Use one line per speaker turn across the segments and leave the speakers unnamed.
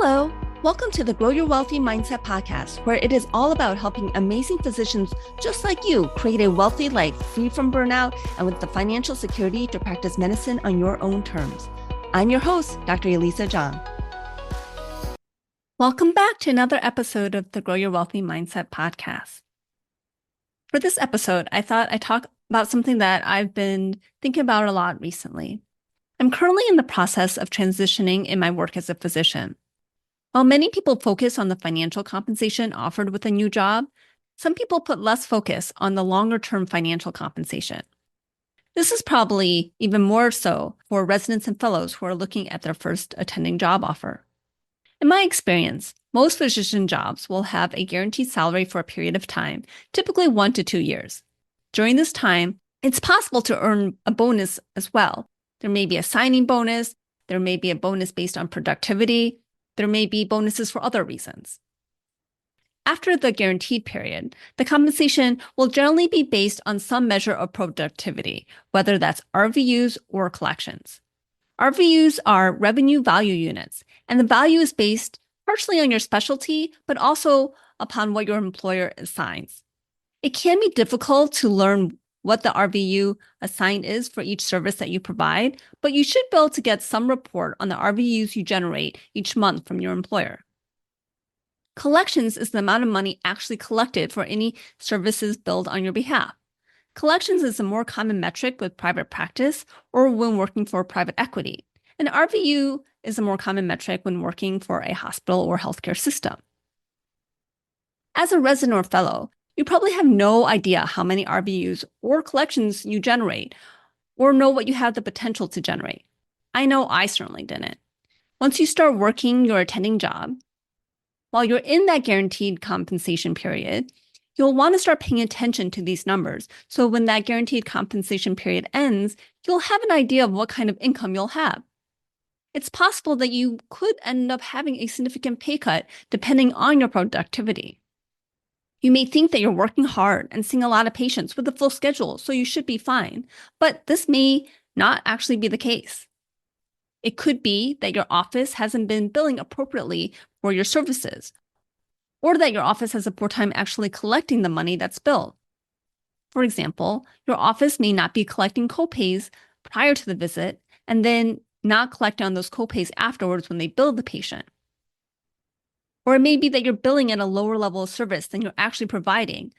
Hello, welcome to the Grow Your Wealthy Mindset podcast, where it is all about helping amazing physicians just like you create a wealthy life free from burnout and with the financial security to practice medicine on your own terms. I'm your host, Dr. Elisa Chiang. Welcome back to another episode of the Grow Your Wealthy Mindset podcast. For this episode, I thought I'd talk about something that I've been thinking about a lot recently. I'm currently in the process of transitioning in my work as a physician. While many people focus on the financial compensation offered with a new job, some people put less focus on the longer-term financial compensation. This is probably even more so for residents and fellows who are looking at their first attending job offer. In my experience, most physician jobs will have a guaranteed salary for a period of time, typically 1 to 2 years. During this time, it's possible to earn a bonus as well. There may be a signing bonus, there may be a bonus based on productivity, there may be bonuses for other reasons. After the guaranteed period, the compensation will generally be based on some measure of productivity, whether that's RVUs or collections. RVUs are revenue value units, and the value is based partially on your specialty, but also upon what your employer assigns. It can be difficult to learn what the RVU assigned is for each service that you provide, but you should be able to get some report on the RVUs you generate each month from your employer. Collections is the amount of money actually collected for any services billed on your behalf. Collections is a more common metric with private practice or when working for private equity. And RVU is a more common metric when working for a hospital or healthcare system. As a resident or fellow, you probably have no idea how many RVUs or collections you generate or know what you have the potential to generate. I know I certainly didn't. Once you start working your attending job, while you're in that guaranteed compensation period, you'll want to start paying attention to these numbers. So when that guaranteed compensation period ends, you'll have an idea of what kind of income you'll have. It's possible that you could end up having a significant pay cut depending on your productivity. You may think that you're working hard and seeing a lot of patients with a full schedule, so you should be fine, but this may not actually be the case. It could be that your office hasn't been billing appropriately for your services, or that your office has a poor time actually collecting the money that's billed. For example, your office may not be collecting copays prior to the visit and then not collect on those copays afterwards when they bill the patient. Or it may be that you're billing at a lower level of service than you're actually providing,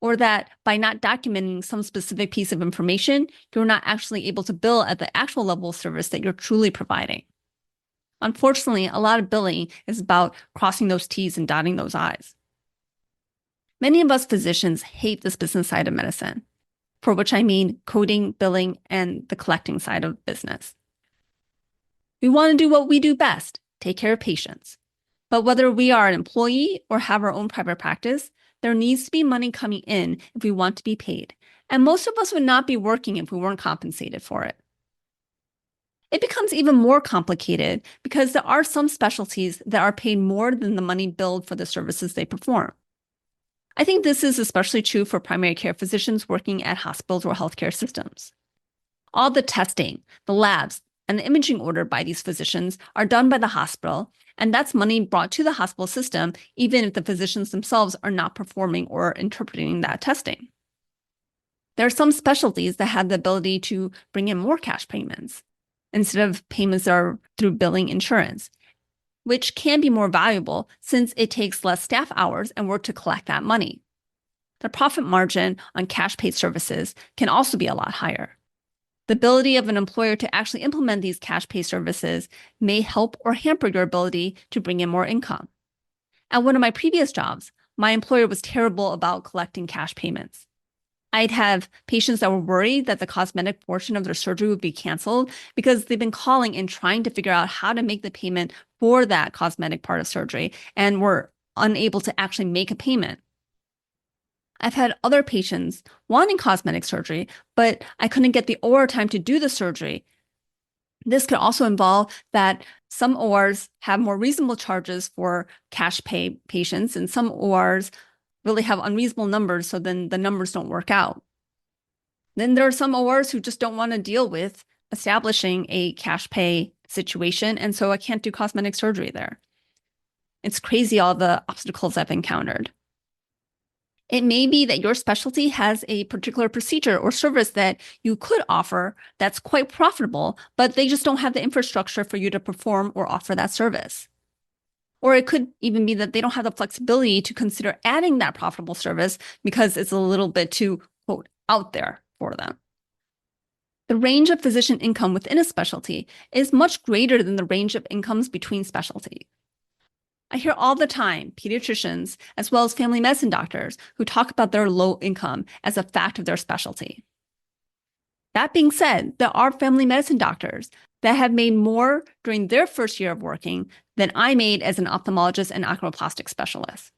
or that by not documenting some specific piece of information, you're not actually able to bill at the actual level of service that you're truly providing. Unfortunately, a lot of billing is about crossing those T's and dotting those I's. Many of us physicians hate this business side of medicine, for which I mean coding, billing, and the collecting side of business. We want to do what we do best, take care of patients. But whether we are an employee or have our own private practice, there needs to be money coming in if we want to be paid. And most of us would not be working if we weren't compensated for it. It becomes even more complicated because there are some specialties that are paid more than the money billed for the services they perform. I think this is especially true for primary care physicians working at hospitals or healthcare systems. All the testing, the labs, and the imaging ordered by these physicians are done by the hospital, and that's money brought to the hospital system, even if the physicians themselves are not performing or interpreting that testing. There are some specialties that have the ability to bring in more cash payments instead of payments that are through billing insurance, which can be more valuable since it takes less staff hours and work to collect that money. The profit margin on cash paid services can also be a lot higher. The ability of an employer to actually implement these cash pay services may help or hamper your ability to bring in more income. At one of my previous jobs, my employer was terrible about collecting cash payments. I'd have patients that were worried that the cosmetic portion of their surgery would be canceled because they've been calling and trying to figure out how to make the payment for that cosmetic part of surgery and were unable to actually make a payment. I've had other patients wanting cosmetic surgery, but I couldn't get the OR time to do the surgery. This could also involve that some ORs have more reasonable charges for cash pay patients, and some ORs really have unreasonable numbers, so then the numbers don't work out. Then there are some ORs who just don't want to deal with establishing a cash pay situation, and so I can't do cosmetic surgery there. It's crazy all the obstacles I've encountered. It may be that your specialty has a particular procedure or service that you could offer that's quite profitable, but they just don't have the infrastructure for you to perform or offer that service. Or it could even be that they don't have the flexibility to consider adding that profitable service because it's a little bit too, quote, out there for them. The range of physician income within a specialty is much greater than the range of incomes between specialties. I hear all the time pediatricians, as well as family medicine doctors, who talk about their low income as a fact of their specialty. That being said, there are family medicine doctors that have made more during their first year of working than I made as an ophthalmologist and oculoplastic specialist.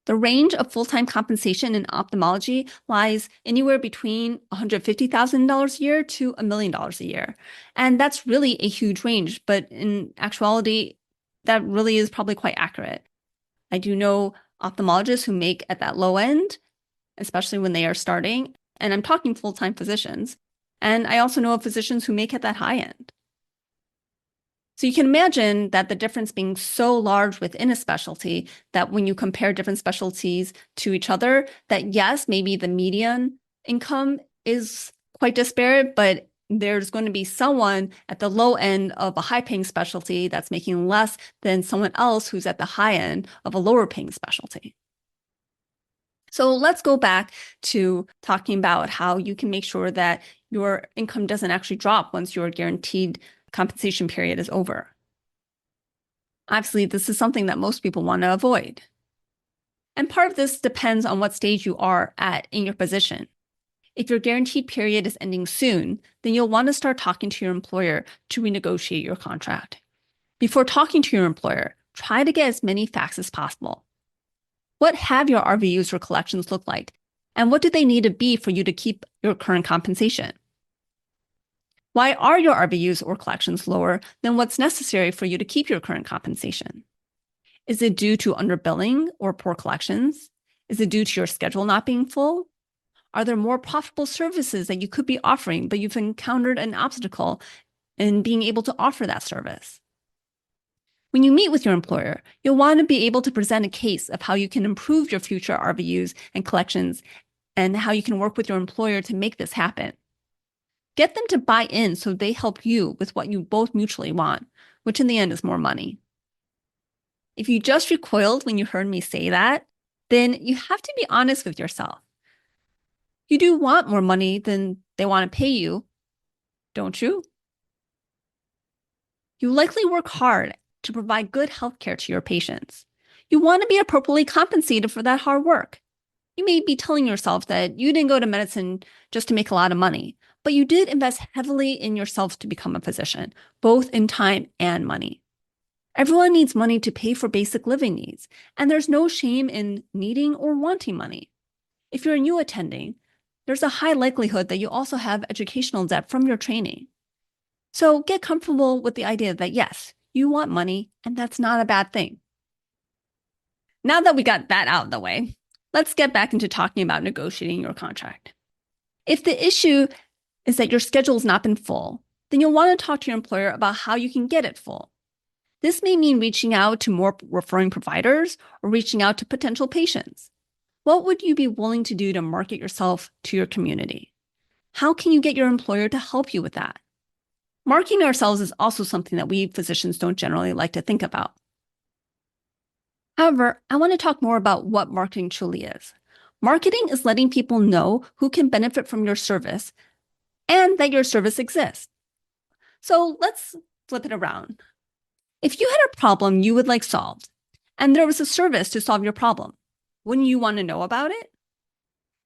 The range of full-time compensation in ophthalmology lies anywhere between $150,000 a year to $1 million a year. And that's really a huge range, but in actuality, that really is probably quite accurate. I do know ophthalmologists who make at that low end, especially when they are starting, and I'm talking full-time physicians. And I also know of physicians who make at that high end. So you can imagine that the difference being so large within a specialty that when you compare different specialties to each other, that yes, maybe the median income is quite disparate, but there's going to be someone at the low end of a high-paying specialty that's making less than someone else who's at the high end of a lower-paying specialty. So let's go back to talking about how you can make sure that your income doesn't actually drop once your guaranteed compensation period is over. Obviously, this is something that most people want to avoid. And part of this depends on what stage you are at in your position. If your guaranteed period is ending soon, then you'll want to start talking to your employer to renegotiate your contract. Before talking to your employer, try to get as many facts as possible. What have your RVUs or collections look like? And what do they need to be for you to keep your current compensation? Why are your RVUs or collections lower than what's necessary for you to keep your current compensation? Is it due to underbilling or poor collections? Is it due to your schedule not being full? Are there more profitable services that you could be offering, but you've encountered an obstacle in being able to offer that service? When you meet with your employer, you'll want to be able to present a case of how you can improve your future RVUs and collections and how you can work with your employer to make this happen. Get them to buy in so they help you with what you both mutually want, which in the end is more money. If you just recoiled when you heard me say that, then you have to be honest with yourself. You do want more money than they want to pay you, don't you? You likely work hard to provide good healthcare to your patients. You want to be appropriately compensated for that hard work. You may be telling yourself that you didn't go to medicine just to make a lot of money, but you did invest heavily in yourself to become a physician, both in time and money. Everyone needs money to pay for basic living needs, and there's no shame in needing or wanting money. If you're a new attending, there's a high likelihood that you also have educational debt from your training. So get comfortable with the idea that yes, you want money, and that's not a bad thing. Now that we got that out of the way, let's get back into talking about negotiating your contract. If the issue is that your schedule has not been full, then you'll want to talk to your employer about how you can get it full. This may mean reaching out to more referring providers or reaching out to potential patients. What would you be willing to do to market yourself to your community? How can you get your employer to help you with that? Marketing ourselves is also something that we physicians don't generally like to think about. However, I want to talk more about what marketing truly is. Marketing is letting people know who can benefit from your service and that your service exists. So let's flip it around. If you had a problem you would like solved, and there was a service to solve your problem, wouldn't you want to know about it?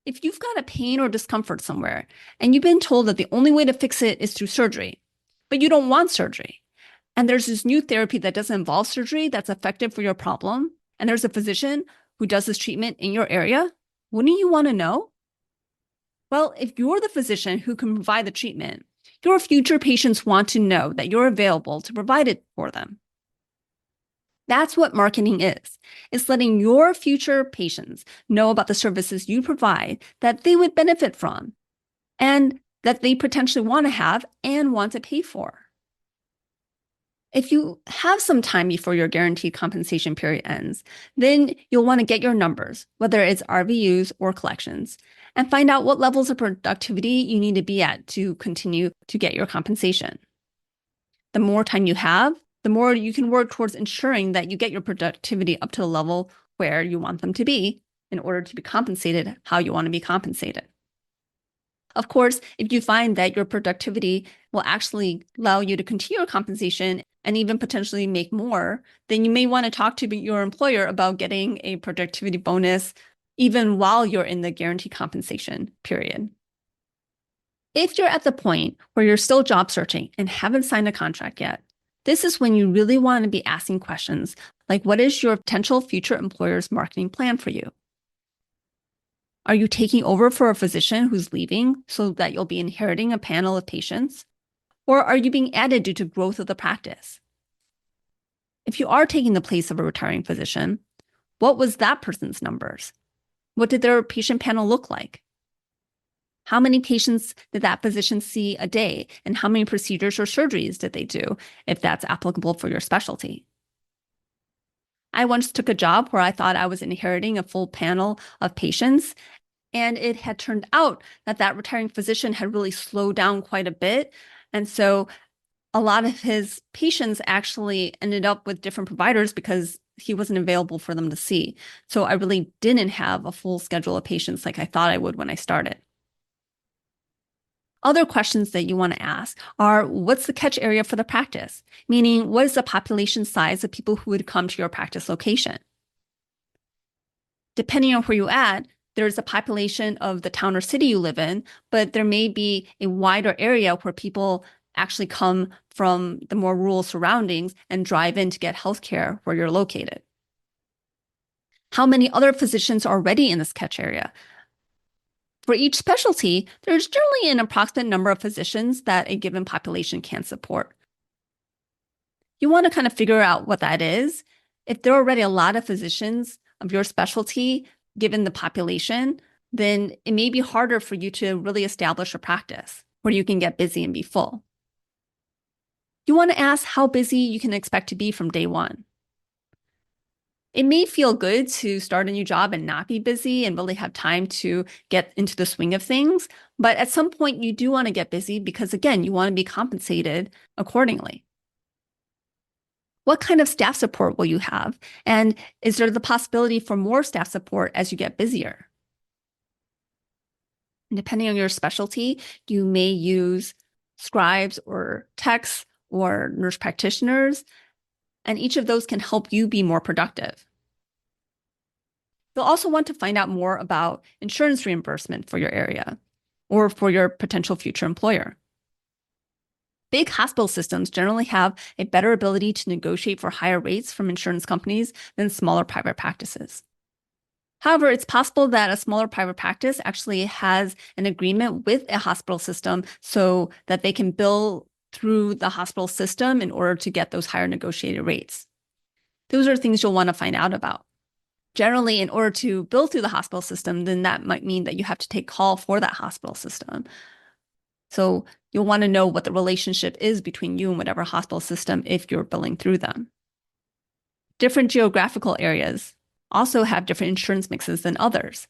If you've got a pain or discomfort somewhere, and you've been told that the only way to fix it is through surgery, but you don't want surgery, and there's this new therapy that doesn't involve surgery that's effective for your problem, and there's a physician who does this treatment in your area, wouldn't you want to know? Well, if you're the physician who can provide the treatment, your future patients want to know that you're available to provide it for them. That's what marketing is. It's letting your future patients know about the services you provide that they would benefit from and that they potentially want to have and want to pay for. If you have some time before your guaranteed compensation period ends, then you'll want to get your numbers, whether it's RVUs or collections, and find out what levels of productivity you need to be at to continue to get your compensation. The more time you have, the more you can work towards ensuring that you get your productivity up to the level where you want them to be in order to be compensated how you want to be compensated. Of course, if you find that your productivity will actually allow you to continue your compensation and even potentially make more, then you may want to talk to your employer about getting a productivity bonus even while you're in the guaranteed compensation period. If you're at the point where you're still job searching and haven't signed a contract yet, this is when you really want to be asking questions like, what is your potential future employer's marketing plan for you? Are you taking over for a physician who's leaving so that you'll be inheriting a panel of patients? Or are you being added due to growth of the practice? If you are taking the place of a retiring physician, what was that person's numbers? What did their patient panel look like? How many patients did that physician see a day? And how many procedures or surgeries did they do, if that's applicable for your specialty? I once took a job where I thought I was inheriting a full panel of patients, and it had turned out that that retiring physician had really slowed down quite a bit. And so a lot of his patients actually ended up with different providers because he wasn't available for them to see. So I really didn't have a full schedule of patients like I thought I would when I started. Other questions that you want to ask are, what's the catch area for the practice? Meaning, what is the population size of people who would come to your practice location? Depending on where you at, there's a population of the town or city you live in, but there may be a wider area where people actually come from the more rural surroundings and drive in to get healthcare where you're located. How many other physicians are already in this catch area? For each specialty, there's generally an approximate number of physicians that a given population can support. You want to kind of figure out what that is. If there are already a lot of physicians of your specialty, given the population, then it may be harder for you to really establish a practice where you can get busy and be full. You want to ask how busy you can expect to be from day one. It may feel good to start a new job and not be busy and really have time to get into the swing of things. But at some point, you do want to get busy because, again, you want to be compensated accordingly. What kind of staff support will you have? And is there the possibility for more staff support as you get busier? And depending on your specialty, you may use scribes or techs or nurse practitioners, and each of those can help you be more productive. You'll also want to find out more about insurance reimbursement for your area or for your potential future employer. Big hospital systems generally have a better ability to negotiate for higher rates from insurance companies than smaller private practices. However, it's possible that a smaller private practice actually has an agreement with a hospital system so that they can bill through the hospital system in order to get those higher negotiated rates. Those are things you'll want to find out about. Generally, in order to bill through the hospital system, then that might mean that you have to take call for that hospital system. So you'll want to know what the relationship is between you and whatever hospital system if you're billing through them. Different geographical areas also have different insurance mixes than others.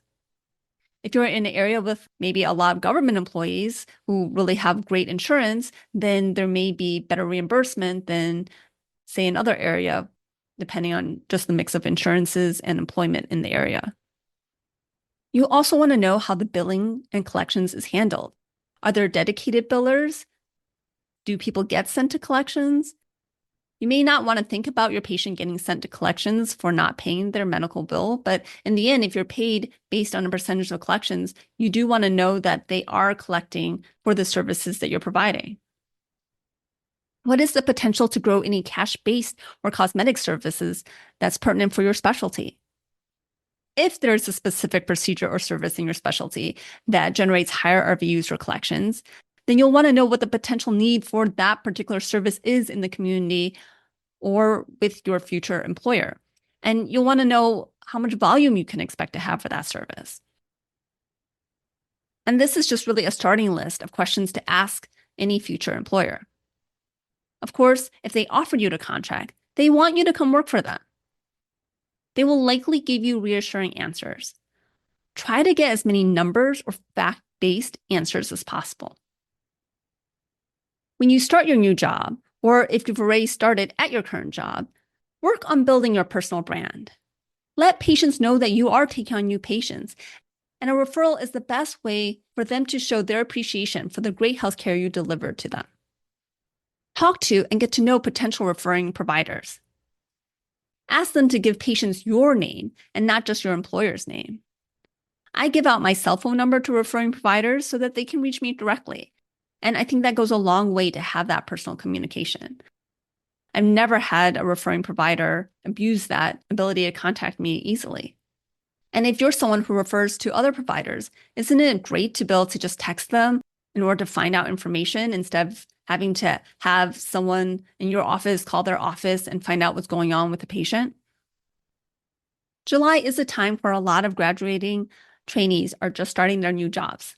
If you're in an area with maybe a lot of government employees who really have great insurance, then there may be better reimbursement than, say, another area, depending on just the mix of insurances and employment in the area. You also want to know how the billing and collections is handled. Are there dedicated billers? Do people get sent to collections? You may not want to think about your patient getting sent to collections for not paying their medical bill, but in the end, if you're paid based on a percentage of collections, you do want to know that they are collecting for the services that you're providing. What is the potential to grow any cash-based or cosmetic services that's pertinent for your specialty? If there's a specific procedure or service in your specialty that generates higher RVUs or collections, then you'll want to know what the potential need for that particular service is in the community or with your future employer. And you'll want to know how much volume you can expect to have for that service. And this is just really a starting list of questions to ask any future employer. Of course, if they offered you the contract, they want you to come work for them. They will likely give you reassuring answers. Try to get as many numbers or fact-based answers as possible. When you start your new job, or if you've already started at your current job, work on building your personal brand. Let patients know that you are taking on new patients, and a referral is the best way for them to show their appreciation for the great healthcare you deliver to them. Talk to and get to know potential referring providers. Ask them to give patients your name and not just your employer's name. I give out my cell phone number to referring providers so that they can reach me directly. And I think that goes a long way to have that personal communication. I've never had a referring provider abuse that ability to contact me easily. And if you're someone who refers to other providers, isn't it great to be able to just text them in order to find out information instead of having to have someone in your office call their office and find out what's going on with the patient? July is a time where a lot of graduating trainees are just starting their new jobs.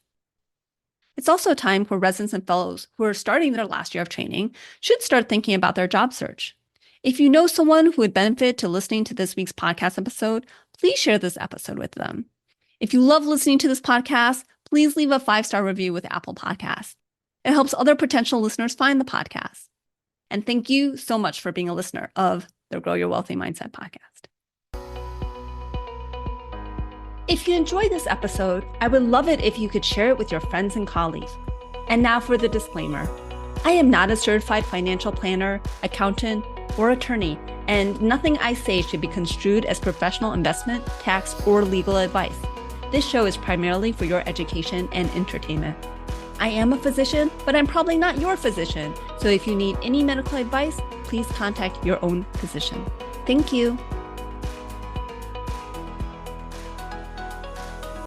It's also a time where residents and fellows who are starting their last year of training should start thinking about their job search. If you know someone who would benefit to listening to this week's podcast episode, please share this episode with them. If you love listening to this podcast, please leave a 5-star review with Apple Podcasts. It helps other potential listeners find the podcast. And thank you so much for being a listener of the Grow Your Wealthy Mindset podcast. If you enjoyed this episode, I would love it if you could share it with your friends and colleagues. And now for the disclaimer. I am not a certified financial planner, accountant, or attorney, and nothing I say should be construed as professional investment, tax, or legal advice. This show is primarily for your education and entertainment. I am a physician, but I'm probably not your physician. So if you need any medical advice, please contact your own physician. Thank you.